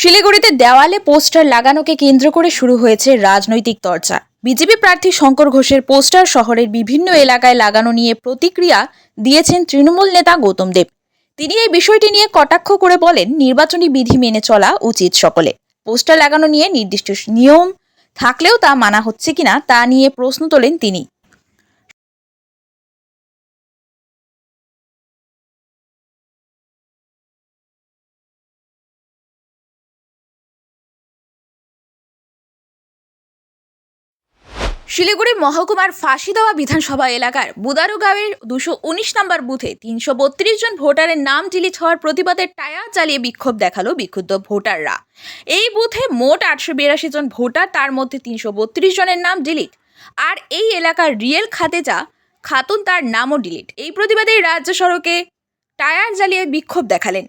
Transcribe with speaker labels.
Speaker 1: শিলিগুড়িতে দেওয়ালে পোস্টার লাগানোকে কেন্দ্র করে শুরু হয়েছে রাজনৈতিক চর্চা। বিজেপি প্রার্থী শঙ্কর ঘোষের পোস্টার শহরের বিভিন্ন এলাকায় লাগানো নিয়ে প্রতিক্রিয়া দিয়েছেন তৃণমূল নেতা গৌতম দেব। তিনি এই বিষয়টি নিয়ে কটাক্ষ করে বলেন, নির্বাচনী বিধি মেনে চলা উচিত সকলে। পোস্টার লাগানো নিয়ে নির্দিষ্ট নিয়ম থাকলেও তা মানা হচ্ছে কিনা তা নিয়ে প্রশ্ন তোলেন তিনি। শিলিগুড়ি মহকুমার ফাঁসিদেওয়া বিধানসভা এলাকার বুদারুগাঁওয়ের 219 নম্বর বুথে 332 জন ভোটারের নাম ডিলিট হওয়ার প্রতিবাদে টায়ার চালিয়ে বিক্ষোভ দেখালো বিক্ষুব্ধ ভোটাররা। এই বুথে মোট 882 জন ভোটার, তার মধ্যে 332 জনের নাম ডিলিট। আর এই এলাকার রিয়েল খাতেজা খাতুন, তার নামও ডিলিট। এই প্রতিবাদে রাজ্য সড়কে টায়ার জ্বালিয়ে বিক্ষোভ দেখালেন।